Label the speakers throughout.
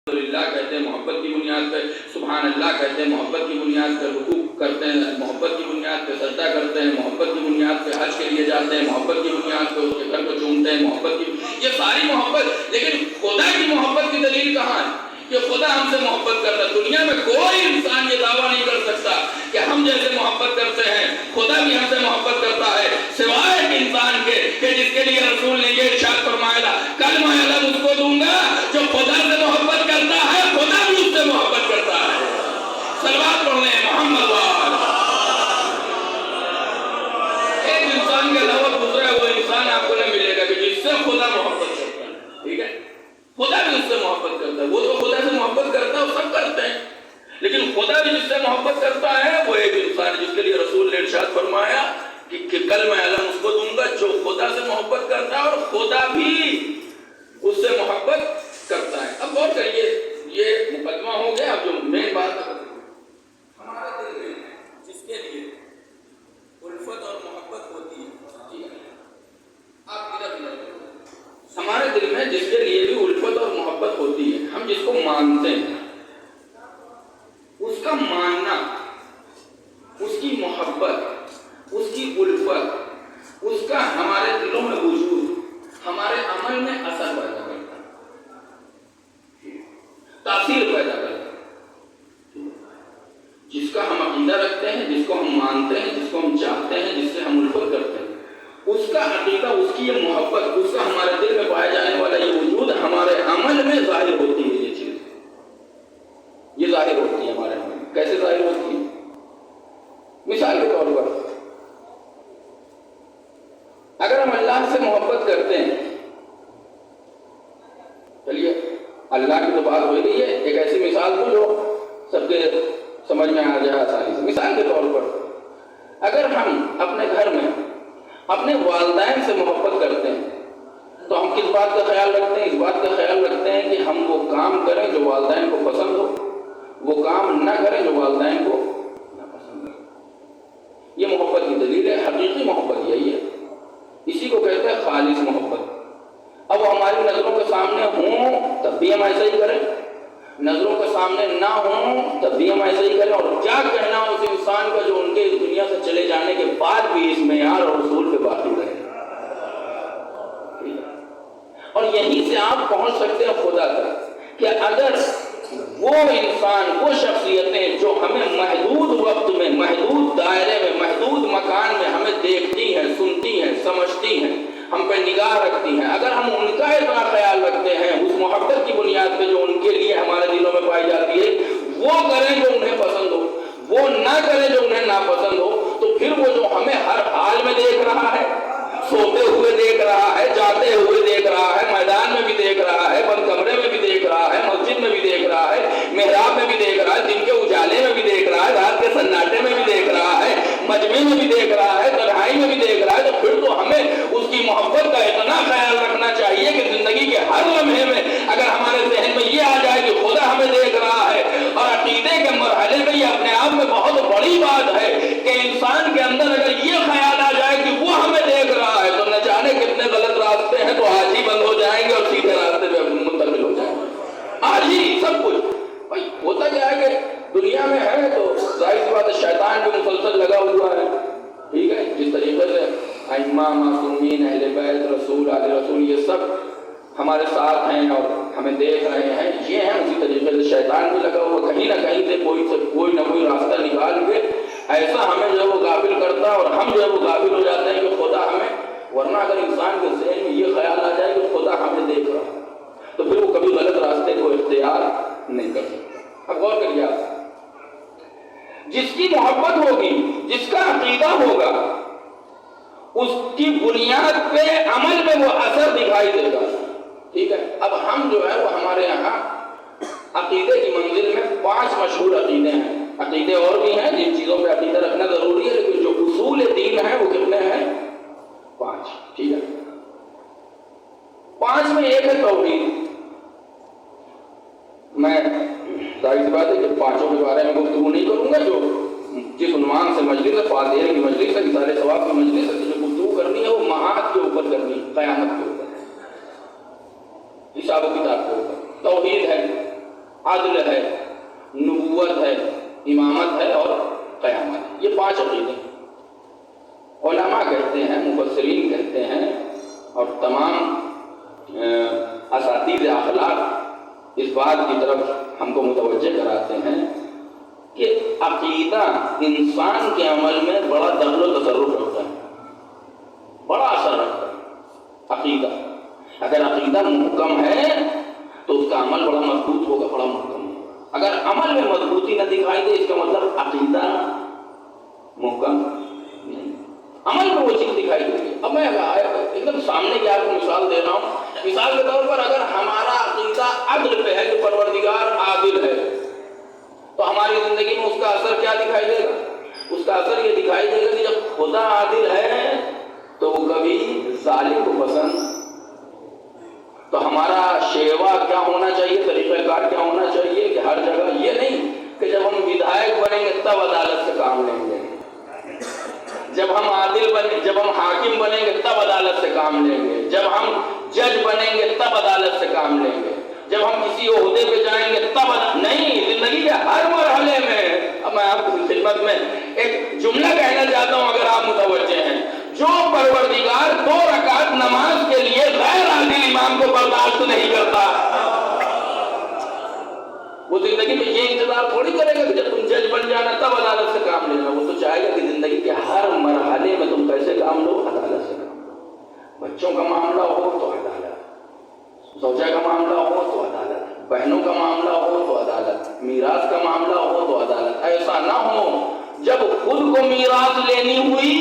Speaker 1: الحمدللہ کہتے ہیں محبت کی بنیاد پہ، سبحان اللہ کہتے ہیں محبت کی بنیاد پہ، رکوع کرتے ہیں محبت کی بنیاد پہ، سجدہ کرتے ہیں محبت کی بنیاد پہ، حج کے لیے جاتے ہیں محبت کی بنیاد پہ، اس کے گھر کو چومتے ہیں محبت کی، یہ ساری محبت. لیکن خدا کی محبت کی دلیل کہاں ہے کہ خدا ہم سے محبت کرتا ہے؟ دنیا میں کوئی انسان یہ دعویٰ نہیں کر سکتا کہ ہم جیسے محبت کرتے ہیں خدا بھی ہم سے محبت کرتا ہے، سوائے ایک انسان کے کہ جس کے لیے رسول نے یہ ارشاد فرمایا کلمہ الگ اس کو دوں گا جو خدا سے محبت کرتا ہے خدا بھی اس سے محبت کرتا ہے. صلوات پڑھنے محمد وال. ایک انسان کے علاوہ دوسرا وہ انسان آپ کو نہیں ملے گا کہ جس سے خدا محبت کرتا ہے. ٹھیک ہے، خدا بھی اس سے محبت کرتا ہے. وہ تو خدا سے محبت کرتا ہے وہ سب کرتے ہیں، لیکن خدا بھی جس سے محبت کرتا ہے وہ ایک انسان جس کے لیے رسول نے ارشاد فرمایا کہ کل میں علم اس کو دوں گا جو خدا سے محبت کرتا ہے اور خدا بھی اس سے محبت کرتا ہے. اب غور کریے، یہ مقدمہ ہو گیا. اب جو مین بات ہے ہمارا دل میں جس کے لیے الفت اور محبت ہوتی ہے، آپ ہمارے دل میں جس کے لیے بھی الفت اور محبت ہوتی ہے، ہم جس کو مانتے ہیں، اس کا ماننا، اس کی محبت، اس کی الفت، اس کا ہمارے دلوں میں وجود ہمارے عمل میں اثر پیدا کرتا ہے، تاثیر پیدا کرتا ہے. جس کا ہم عقیدہ رکھتے ہیں، جس کو ہم مانتے ہیں، جس کو ہم چاہتے ہیں، جس سے ہم الفت کرتے ہیں، اس کا عقیدہ، اس کی یہ محبت، اس کا ہمارے دل میں پائے جانے والا یہ وجود ہمارے عمل میں ظاہر ہوتی ہے. یہ چیز یہ ظاہر ہوتی ہے ہمارے عمل میں. کیسے ظاہر ہوتی ہے؟ مثال کے طور پر اگر ہم اللہ سے محبت کرتے ہیں، چلیے اللہ کی تو بات ہو رہی ہے، ایک ایسی مثال دو جو سب کے سمجھ میں آ جائے آسانی سے. مثال کے طور پر اگر ہم اپنے گھر میں اپنے والدین سے محبت کرتے ہیں تو ہم کس بات کا خیال رکھتے ہیں؟ اس بات کا خیال رکھتے ہیں کہ ہم وہ کام کریں جو والدین کو پسند ہو، وہ کام نہ کریں جو والدین کو نہ پسند ہو. یہ محبت کی دلیل ہے. حقیقی محبت یہی ہے، اسی کو کہتے ہیں خالص محبت. اب وہ ہماری نظروں کے سامنے ہوں تب بھی ہم ایسا ہی کریں، نظروں کے سامنے نہ ہوں تب بھی ہم ایسا ہی کریں. اور کیا کہنا اس انسان کا جو ان کے اس دنیا سے چلے جانے کے بعد بھی اس معیار اور اصول پہ باقی رہے. اور یہیں سے آپ پہنچ سکتے ہیں خدا تک کہ اگر وہ انسان، وہ شخصیتیں جو ہمیں محدود وقت میں، محدود دائرے میں، محدود مکان میں ہمیں دیکھتی ہیں، سنتی ہیں، سمجھتی ہیں، ہم پہ نگاہ رکھتی ہیں، اگر ہم ان کا اتنا خیال رکھتے ہیں اس محبت کی بنیاد پہ جو ان کے لیے ہمارے دلوں میں پائی جاتی ہے، وہ کریں جو انہیں پسند ہو، وہ نہ کریں جو انہیں ناپسند ہو، تو پھر وہ جو ہمیں ہر حال میں دیکھ رہا ہے، سوتے ہوئے دیکھ رہا ہے، جاتے ہوئے دیکھ رہا ہے، میدان میں بھی دیکھ رہا ہے، بند کمرے میں بھی دیکھ رہا ہے، مسجد میں بھی دیکھ رہا ہے، محراب میں بھی دیکھ رہا ہے، دن کے اجالے میں بھی دیکھ رہا ہے، رات کے سناٹے میں بھی دیکھ رہا ہے، مجمع میں بھی دیکھ رہا ہے، تنہائی میں بھی دیکھ رہا ہے، تو پھر تو ہمیں اس کی محبت کا اتنا خیال رکھنا چاہیے کہ زندگی کے ہر لمحے میں اگر ہمارے ذہن میں یہ آ جائے کہ خدا ہمیں دیکھ رہا ہے. اور عقیدے کے مرحلے میں یہ اپنے آپ میں بہت بڑی بات ہے کہ انسان کے اندر اگر یہ خیال آ جائے کہ وہ ہمیں دیکھ رہا ہے تو نہ جانے کتنے غلط راستے ہیں تو آج ہی بند ہو جائیں گے اور سیدھے راستے پہ منتقل ہو جائیں گے. آج ہی سب کچھ بھائی ہوتا کیا ہے کہ دنیا میں ہے تو ظاہر سی بات ہے شیطان بھی مسلسل لگا ہوا ہے. ٹھیک ہے، جس طریقے سے ائمہ، معصومین، اہل بیت، رسول، آل رسول یہ سب ہمارے ساتھ ہیں اور ہمیں دیکھ رہے ہیں، یہ ہیں اسی طریقے سے شیطان بھی لگا ہوا، کہیں نہ کہیں سے کوئی نہ کوئی راستہ نکال کے ایسا ہمیں جو ہے وہ غافل کرتا ہے اور ہم جو ہے وہ غافل ہو جاتے ہیں کہ خدا ہمیں. ورنہ اگر انسان کے ذہن میں یہ خیال آ جائے کہ خدا ہمیں دیکھ رہا ہے تو پھر وہ کبھی غلط راستے کو اختیار نہیں کر سکتا. اب غور کریے، آپ جس کی محبت ہوگی، جس کا عقیدہ ہوگا، اس کی بنیاد پہ عمل میں وہ اثر دکھائی دے گا. ٹھیک ہے، اب ہم جو ہے وہ ہمارے یہاں عقیدے کی منزل میں 5 مشہور عقیدے ہیں. عقیدے اور بھی ہیں جن چیزوں پہ عقیدہ رکھنا ضروری ہے، لیکن جو اصول دین ہیں وہ کتنے ہیں؟ 5. ٹھیک ہے، 5 میں ایک ہے توحید. میں ظاہر سی بات ہے کہ 5 کے بارے میں گفتگو نہیں کروں گا. جو جس عنوان سے مجلس ہے، فاتحہ کی مجلس ہے، رسالہ ثواب کی مجلس ہے، جو گفتگو کرنی ہے وہ معاد کے اوپر کرنی ہے، قیامت کے اوپر، حساب و کتاب کے اوپر. توحید ہے. عدل ہے، نبوت ہے، امامت ہے اور قیامت، یہ 5 عقیدے علماء کہتے ہیں، مفسرین کہتے ہیں، اور تمام اساتذہ اخلاق اس بات کی طرف ہم کو متوجہ کراتے ہیں کہ عقیدہ انسان کے عمل میں بڑا دخل و تصرف رکھتا ہے، بڑا اثر رکھتا ہے عقیدہ۔ اگر عقیدہ محکم ہے تو اس کا عمل بڑا مضبوط ہوگا، بڑا محکم ہوگا۔ اگر عمل میں مضبوطی نہ دکھائی دے، اس کا مطلب عقیدہ محکم نہیں، عمل میں وہ چیز دکھائی دے گی۔ اب میں ایک دم سامنے کی آپ کو مثال دے رہا ہوں۔ مثال کے طور پر اگر ہمارا عقیدہ عدل پہ ہے کہ پروردگار عادل ہے، تو ہماری زندگی میں اس کا اثر کیا دکھائی دے گا؟ اس کا اثر یہ دکھائی دے گا کہ جب خدا عادل ہے تو وہ کبھی ظالم کو پسند، تو ہمارا شیوا کیا ہونا چاہیے، طریقہ کار کیا ہونا چاہیے کہ ہر جگہ یہ نہیں کہ جب ہم ودھائک بنیں گے تب عدالت سے کام لیں گے، جب ہم عادل بنیں، جب ہم حاکم بنیں گے تب عدالت سے کام لیں گے، جب ہم جج بنیں گے تب عدالت سے کام لیں گے، جب ہم کسی عہدے پہ جائیں گے تب نہیں، زندگی کے ہر مرحلے میں۔ اب میں آپ کی خدمت میں ایک جملہ کہنا چاہتا ہوں، اگر آپ متوجہ ہیں، جو پروردگار 2 رکعت نماز کے لیے غیر عادل امام کو برداشت نہیں کرتا، وہ زندگی میں یہ انتظار تھوڑی کرے گا کہ جب تم جج بن جانا تب عدالت سے کام لینا۔ وہ تو چاہے گا کہ زندگی کے ہر مرحلے میں تم کیسے کام لو، عدالت سے کام لو۔ بچوں کا معاملہ ہو تو عدالت، زوجہ کا معاملہ ہو تو عدالت، بہنوں کا معاملہ ہو تو عدالت، میراث کا معاملہ ہو تو عدالت۔ ایسا نہ ہو جب خود کو میراث لینی ہوئی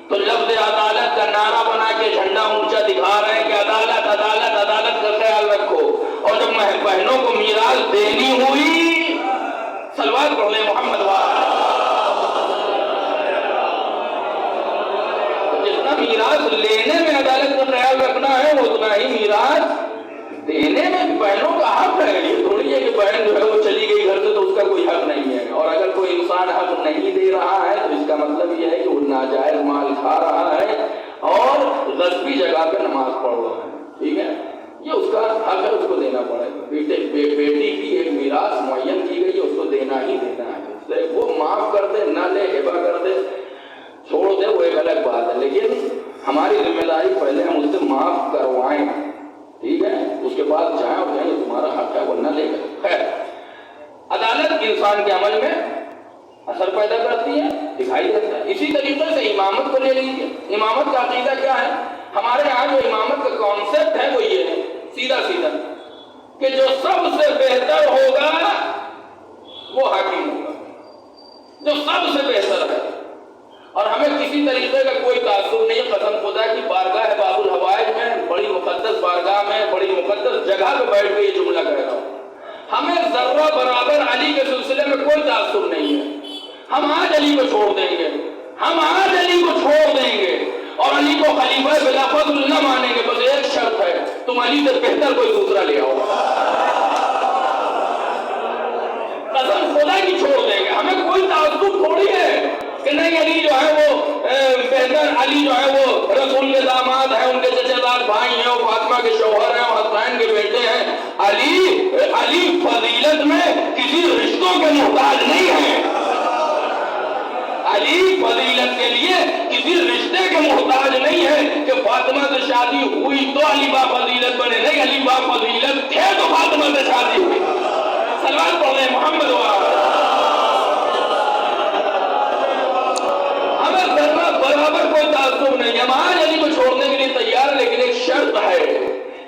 Speaker 1: تو لفظ عدالت کا نعرہ بنا کے جھنڈا اونچا دکھا رہے ہیں کہ عدالت عدالت عدالت کا خیال رکھو، اور جب بہنوں کو میراث دینی ہوئی، صلوات پڑھ لیں محمد جتنا میراث لینے میں عدالت کا خیال رکھنا ہے اتنا ہی میراث دینے میں بہنوں کا حق ہے۔ یہ تھوڑی ہے کہ بہن جو ہے وہ چلی گئی گھر سے تو اس کا کوئی حق نہیں ہے، اور اگر کوئی انسان حق نہیں دے رہا ہے تو اس کا مطلب یہ ہے کہ وہ ناجائز مال کھا رہا ہے اور غصبی جگہ پہ نماز پڑھ رہا ہے، ٹھیک ہے، یہ اس کا حق ہے، اس کو دینا پڑے گا۔ بیٹی کی ایک میراث معین کی گئی ہے، اس کو دینا ہی دینا ہے، وہ معاف کر دے، نہ لے، ہبہ کر دے، چھوڑ دے، وہ ایک الگ بات ہے، لیکن ہماری ذمہ داری پہلے ہم اس سے معاف کروائیں، ٹھیک ہے، اس کے بعد جائیں اور کہیں تمہارا حق ہے، وہ نہ لے کر۔ خیر، عدالت انسان کے عمل میں اثر پیدا کرتی ہے، دکھائی دیتا ہے۔ اسی طریقے سے امامت کو لے لیجیے۔ امامت کا عقیدہ کیا ہے؟ ہمارے یہاں جو امامت کا کانسیپٹ ہے وہ یہ ہے، سیدھا سیدھا، کہ جو سب سے بہتر ہوگا وہ حاکم ہوگا، جو سب سے بہتر ہے، اور ہمیں کسی طریقے کا کوئی تعصب نہیں ہے۔ قسم خدا کی بارگاہ ہے باب الحوائج میں، بڑی مقدس بارگاہ میں، بڑی مقدس جگہ پہ بیٹھ کے یہ جملہ کہہ رہا ہوں، ہمیں ذرہ برابر علی کے سلسلے میں کوئی تعصب نہیں ہے۔ ہم آج علی کو چھوڑ دیں گے، ہم آج علی کو چھوڑ دیں گے اور علی کو خلیفہ بلا فضل نہ مانیں گے، بس ایک شرط ہے، تم علی سے بہتر کوئی دوسرا لے آؤ۔ قسم خدا کی چھوڑ دیں گے، ہمیں کوئی تعصب تھوڑی ہے کہ نہیں علی جو ہے وہ بہتر، علی جو ہے وہ رسول کے داماد ہیں، ان کے چچا دار بھائی ہیں، وہ فاطمہ کے شوہر ہیں، وہ حسنین کے بیٹے ہیں۔ علی فضیلت میں کسی رشتوں کے محتاج نہیں ہے، علی فضیلت کے لیے کسی رشتے کے محتاج نہیں ہے کہ فاطمہ سے شادی ہوئی تو علی با فضیلت بنے، نہیں، علی با فضیلت تھے تو فاطمہ سے شادی ہوئی۔ صلوات پڑھ لیں محمد ہمیں ذرہ برابر کوئی تعصب نہیں، ہم آج علی کو چھوڑنے کے لیے تیار، لیکن ایک شرط ہے،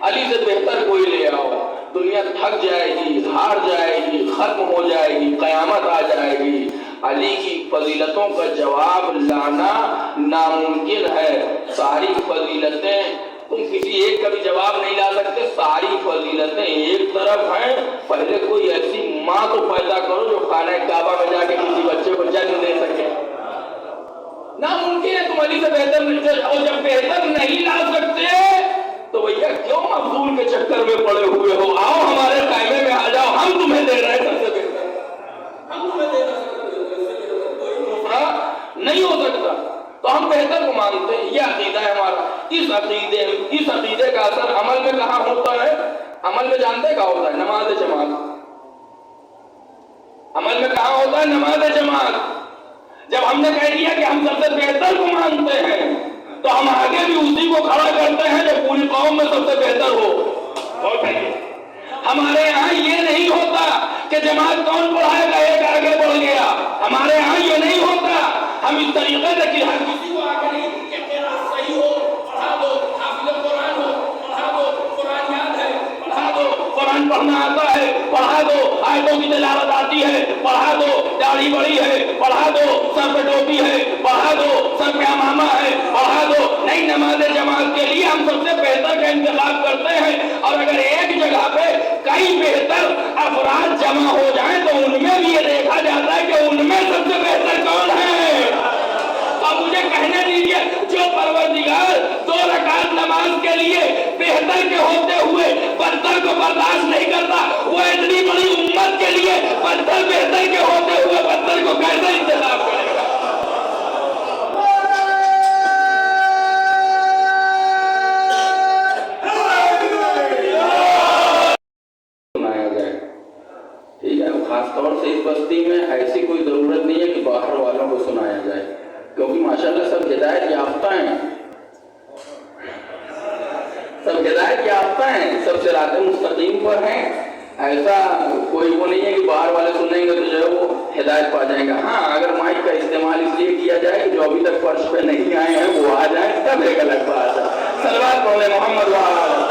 Speaker 1: علی سے بہتر کوئی لے آؤ۔ دنیا تھک جائے گی، ہار جائے گی، ختم ہو جائے گی، قیامت آ جائے گی، علی کی فضیلتوں کا جواب لانا ناممکن ہے۔ ساری فضیلتیں تم کسی ایک کا بھی جواب نہیں لا سکتے، ساری فضیلتیں ایک طرف ہیں، پہلے کوئی ایسی ماں تو پیدا کرو جو خانہ کعبہ میں جا کے کسی بچے کو جنم دے سکے، ناممکن ہے۔ تم علی سے بہتر نہیں، اور جب بہتر نہیں لا سکتے تو بھیا کیوں مفضول کے چکر میں پڑے ہوئے ہو؟ آؤ ہمارے قائمے میں آ جاؤ، ہم تمہیں دے رہے ہیں سب سے بہتر، ہم تمہیں دے رہے ہیں کوئی دوسرا نہیں ہو سکتا، تو ہم بہتر کو مانتے ہیں۔ یہ عقیدہ ہے ہمارا۔ اس عقیدے کا اثر عمل میں کہاں ہوتا ہے؟ عمل میں جانتے کہاں ہوتا ہے؟ نماز جماعت، ہے نماز جماعت. جب ہم نے کہہ دیا کہ ہم سب سے بہتر کو مانتے ہیں تو ہم آگے بھی اسی کو کھڑا کرتے ہیں جو پوری قوم میں سب سے بہتر ہو. اور کہیے ہمارے یہاں یہ نہیں ہوتا کہ جماعت کون پڑھائے گا ایک آگے بڑھ گیا. ہمارے یہاں یہ نہیں ہوتا. ہم اس طریقے سے کہ ہر کسی کو آگے نہیں کہ قرآن صحیح ہو پڑھا دو, حافظ قرآن ہو پڑھا دو, قرآن یاد ہے پڑھا دو, قرآن پڑھنا آتا ہے پڑھا دو, آیتوں کی تلاوت آتی ہے پڑھا دو, داڑھی بڑی ہے پڑھا دو, سر پہ ٹوپی ہے پڑھا دو, سر پہ امامہ ہے پڑھا دو. نہیں, نماز جماعت کے لیے ہم سب سے بہتر کا انتخاب کرتے ہیں. اور اگر ایک جگہ پہ کئی بہتر افراد جمع ہو جائیں تو ان میں بھی یہ دیکھا جاتا ہے کہ ان میں سب سے بہتر کون ہے. اور مجھے کہنے دیجئے جو پروردگار 2 رکعت نماز کے لیے بہتر کے ہوتے ہوئے بدتر کو برداشت نہیں کرتا, وہ اتنی بڑی امت کے لیے بدتر بہتر کے ہوتے ہوئے بدتر کو کیسے انتخاب کرے گا. خاص طور سے اس بستی میں ایسی کوئی ضرورت نہیں ہے کہ باہر والوں کو سنایا جائے, کیونکہ ماشاءاللہ سب ہدایت یافتہ ہیں, سب ہدایت یافتہ ہیں, سب صراط مستقیم پر ہیں. ایسا کوئی وہ نہیں ہے کہ باہر والے سنیں گے تو جو ہے وہ ہدایت پا جائیں گا. ہاں, اگر مائک کا استعمال اس لیے کیا جائے کہ جو ابھی تک فرش پہ نہیں آئے ہیں وہ آ جائیں, تب ایک الگ بات ہے. صلوات پڑھیں محمد وعلی